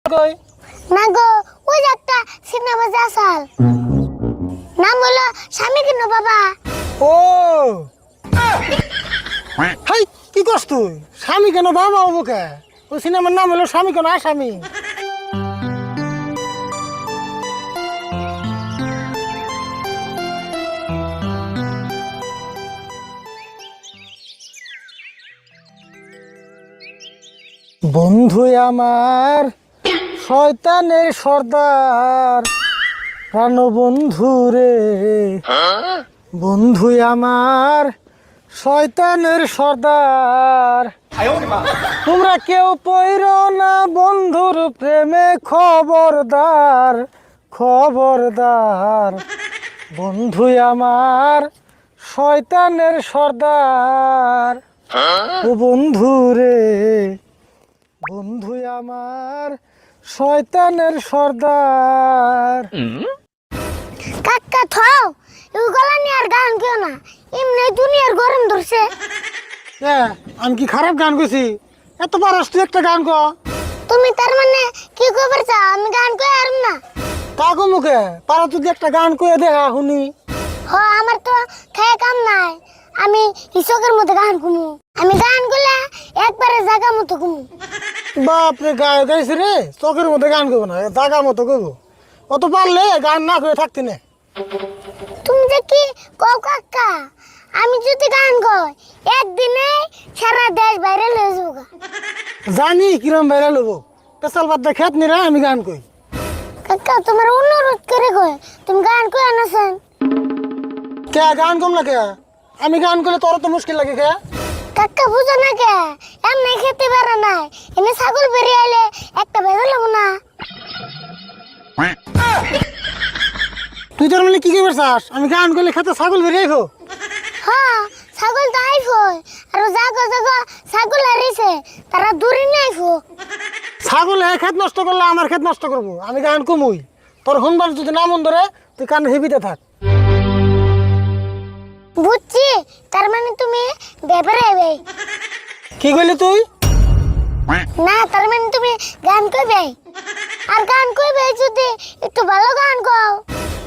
কই না গো, ওই যে একটা সিনেমা আসাল নাম হলো স্বামী কেন বাবা। ও হাই, কি করছ তুই? স্বামী কেন বাবা হবো কে? ওই সিনেমার নাম হলো স্বামী কেন আসামি। বন্ধু আমার শয়তানের সর্দার, প্রাণ বন্ধু রে বন্ধু আমার শয়তানের সর্দার। তোমরা কেউ পইর না বন্ধুর প্রেমে, খবরদার খবরদার। বন্ধু আমার শয়তানের সর্দার, ও বন্ধু রে বন্ধু আমার শয়তানের সর্দার। কাকা থাও, এগুলা নিয়ে আর গান কেউ না, এমনি দুনিয়ার গরম ধরছে। আমি কি খারাপ গান কইছি? এত পারস তুই একটা গান ক। তুমি তার মানে কি কইবার চাও আমি গান কই আরম না? তা কো মুখে পারা তুই একটা গান কয়ে দে শুনি। হ, আমার তো খায় কাম নাই, আমি ইসকের মধ্যে গান কুমু। আমি গান গুলা একবারে জায়গা মতো কুমু। বাপরে, গায়ে গাইছে রে, চকের মধ্যে গান করবো না, জাগা মতো করবো। অত পারলে গান না করে থাকতি না। তুমি যে কি কও কাকা, আমি যদি গান কই একদিনে সারা দেশ বাইরে লয়ে যাবো। জানি কিরম বাইরে লবো, পেশাল বাদ দে খেত নিরা আমি গান কই। কাকা তোমার অনুরোধ করে কই তুমি গান কই আনছেন। কে গান কম না কে? আমি গান করলে তোর তো মুশকিল লাগে কে? কাকা বুঝো না কে, এমনি খেতে পারে নাই, এনে ছাগল বেরিয়ে আইলে একটা বেজা লাগবো না। তুই তোর মানে কি করবে চাস? আমি গান করলে খেতে ছাগল বেরিয়ে আইবো? হ্যাঁ, ছাগল তো আইফো, আর জাগো জাগো ছাগল হারিছে, তারা দূরে নিয়ে আইফো। ছাগল খেত নষ্ট করলে আমার খেত নষ্ট করবো, আমি গান কমুই। তোর শুনবার যদি না মন ধরে তুই কান হেবিতে থাক। বুঝছি, তার মানে তুমি ব্যাপারে আইবে কি কইলি তুই? না, তার মানে তুমি গান কইবে। আর গান কইবে যদি একটু ভালো গান গাও।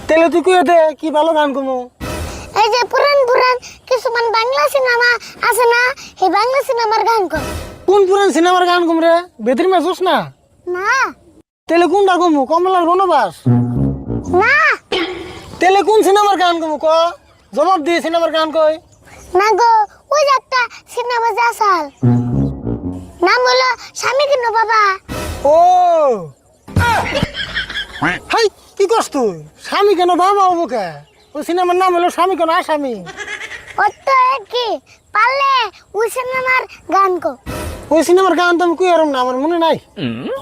তেলে তুই কয়ে দে কি ভালো গান কমু। এই যে পুরান পুরান কিছুমান বাংলা সিনেমা আছে না, এই বাংলা সিনেমার গান কর। কোন পুরান সিনেমার গান কম রে? বেদির মেসুস না? না তেলে কোনটা কমু? কমলার বনবাস? না তেলে কোন সিনেমার গান কমু ক? জবাব দিয়ে সিনেমার গান কই। না গো, ওই যে একটা সিনেমা আসাল নাম হলো স্বামী কেন বাবা। ও হাই, কি করছ তুই? স্বামী কেন বাবা হবো কে? ওই সিনেমার নাম হলো স্বামী কেন আসামি। ওর তো কি পারলে ওই সিনেমার গান কো। ওই সিনেমার গান তো আমি কই আরম না, আমার মনে নাই।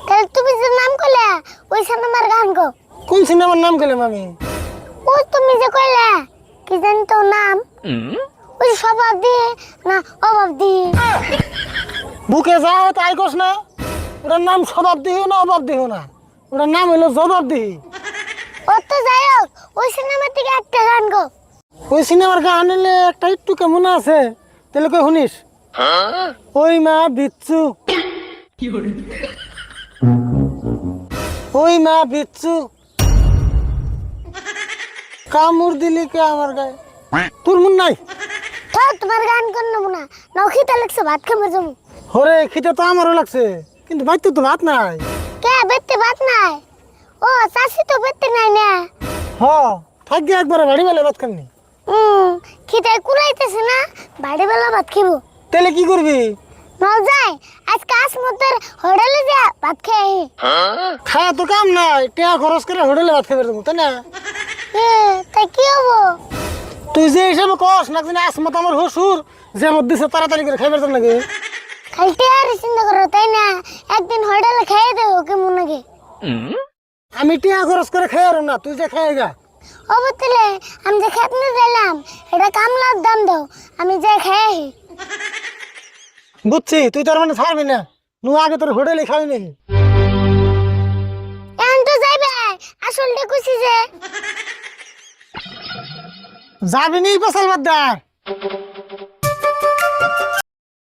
তাহলে তুমি যে নাম কইলে ওই সিনেমার গান কো। কোন সিনেমার নাম কইলাম আমি? ওই তুমি যে কইলে কি জানি তো নাম, ওই স্বভাব দিয়ে না অভাব দিয়ে। বুকে যাও তাই কস না, ওটার নাম স্বভাব দিও না অভাব দিও না, ওটার নাম হলো জবাব দিহি। ও তো যাই হোক, ওই সিনেমা থেকে একটা গান গো। ওই সিনেমার গান হলে একটা একটু কেমন আছে, তাহলে কই শুনিস। ওই মা বিচ্ছু, ওই মা বিচ্ছু, কামড় দিলি কে আমার গায়ে? তোর মন নাই? তো তোমার গান কর নেবো না, নখিতে লাগছে ভাত খাবে যাবো। হরে খিদে তো আমারও লাগছে, কিন্তু বাড়িতে তো ভাত নাই। কে বেতে ভাত নাই? ও চাষি তো বেতে নাই না। হ, থাকি একবারে বাড়ি বেলা ভাত খামনি। খিদে কুড়াইতেছে না, বাড়ি বেলা ভাত খাবো। তাহলে কি করবি? নল যাই আজ কাজ মধ্যে হোটেলে যা ভাত খেয়ে খাওয়া তো কাম নাই, টাকা খরচ করে হোটেলে ভাত খাবে যাবো, তাই না? তাই কি হবো? তুই যে হিসাবে কস না, জানি আসমত আমার হসুর যে মত দিছে তাড়াতাড়ি করে খাইবার জন্য লাগে। খালি টিয়ারি চিন্তা করো তাই না, একদিন হোটেলে খেয়ে দেবো কেমন নাকি। আমি টাকা খরচ করে খাই আর না, তুই যে খাই গা। অবতলে আমি যে খেত নিয়ে গেলাম, এটা কামলার দাম দাও, আমি যে খেয়ে। বুঝছি, তুই তার মানে ছাড়বি না, নু আগে তোর হোটেলে খাবি নাকি? এখন তো যাইবে, আসলটা কুছি যে যাবি নি পেশাল বাদ দা।